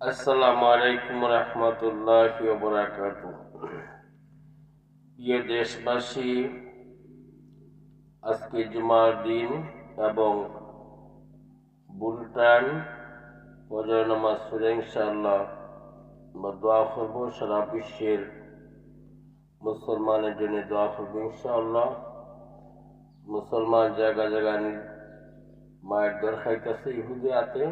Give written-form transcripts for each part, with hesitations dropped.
আসসালামু আলাইকুম রহমতুল্লাহি ওয়া বারাকাতুহু। প্রিয় দেশবাসী, আজকে জুমার দিন এবং বুলটান ফজর নামাজ পড়ে ইনশাআল্লাহ আমরা দোয়া করবো। সারা বিশ্বের মুসলমানের জন্য দোয়া করবো ইনশাআল্লাহ। মুসলমান জায়গা জায়গায় মায়ের দর খাইতেছে ইহুদি হাতে,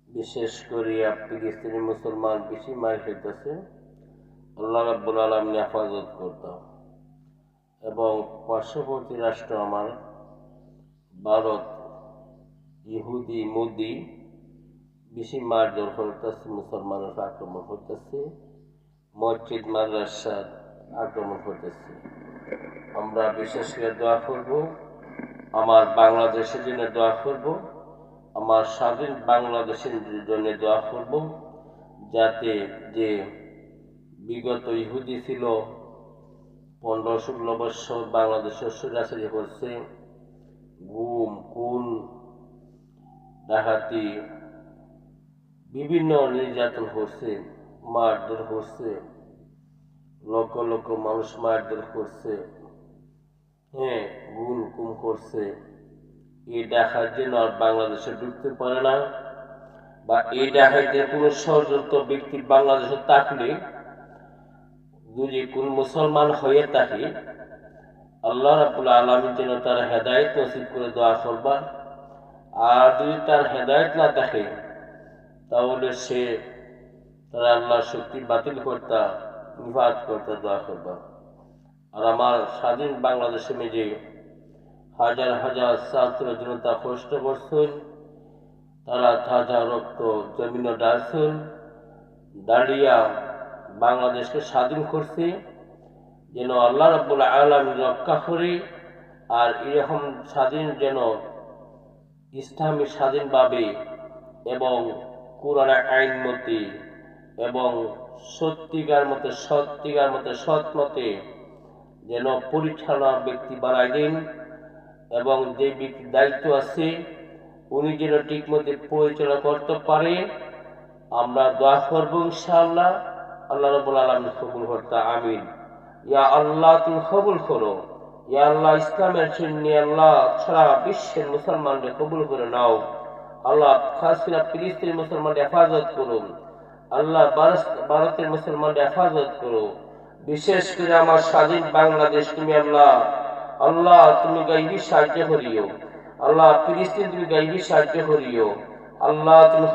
বিশেষ করে ফিলিস্তিনি মুসলমান বেশি মার খাইতেছে। আল্লাহ রাব্বুল আলামিন হেফাজত করতাম। এবং পার্শ্ববর্তী রাষ্ট্র আমার ভারত, ইহুদি মোদি বেশি মারধর করতেছে, মুসলমানের আক্রমণ করতেছে, মসজিদ মাদ্রাসা আক্রমণ করতেছে। আমরা বিশেষ করে দোয়া করব, আমার বাংলাদেশের জন্য দোয়া করব, আমার স্বাধীন বাংলাদেশের জন্য দোয়া করব, যাতে যে বিগত ইহুদি ছিল 15-16 বছর বাংলাদেশের স্বৈরাচারী করছে, গুম খুন ডাকাতি বিভিন্ন নির্যাতন করছে, মারধর করছে, লক্ষ লক্ষ মানুষ মারধর করছে, গুম খুন করছে। এই ডাকাত যেন আর বাংলাদেশে ঢুকতে পারে না, বা এই ডাকাতের কোন ষড়যন্ত্র ব্যক্তি বাংলাদেশে থাকলে, যদি কোন মুসলমান হয়ে থাকে, আল্লাহ রাব্বুল আলামিন যেন তার হেদায়েত নসিব করে দোয়া করবা। আর যদি তার হেদায়েত না থাকে, তাহলে সে তারা আল্লাহর শক্তি বাতিল করতা, নিফাত করতে দোয়া করবা। আর আমার স্বাধীন বাংলাদেশে মেজে হাজার হাজার ছাত্র জনতা কষ্ট করছেন, তারা তাজা রক্ত জমিন ডালছেন, দাঁড়িয়া বাংলাদেশকে স্বাধীন করছে, যেন আল্লাহ রাব্বুল আলামিন রক্ষা করে। আর এরকম স্বাধীন যেন ইসলামী স্বাধীনভাবে এবং কোরআনের আইন মতে এবং সত্যিকার মতে সৎ মতে যেন পরিচালনার ব্যক্তি বানাই দেন, এবং যে ব্যক্তির দায়িত্ব আছে উনি যেন ঠিক মতো পরিচালনা করতে পারে। আমরা দোয়া করবো ইনশাআল্লাহ, আল্লাহ রাব্বুল আলামিন কবুল করতে আমিন। ইয়া আল্লাহ তুমি কবুল করো, ইয়া আল্লাহ ইসলামের জন্য আল্লাহ সারা বিশ্বের মুসলমানদের কবুল করে নাও। আল্লাহ খাস করে ফিলিস্তিনি মুসলমানদের হেফাজত করুন, আল্লাহ ভারতের মুসলমানদের হেফাজত করো। বিশেষ করে আমার স্বাধীন বাংলাদেশ তুমি আল্লাহ তুমি গাইবি সাহায্য করিও, আল্লাহ ফিলিস্তিন তুমি গাইবি সাহায্য করিও, আল্লাহ তুমি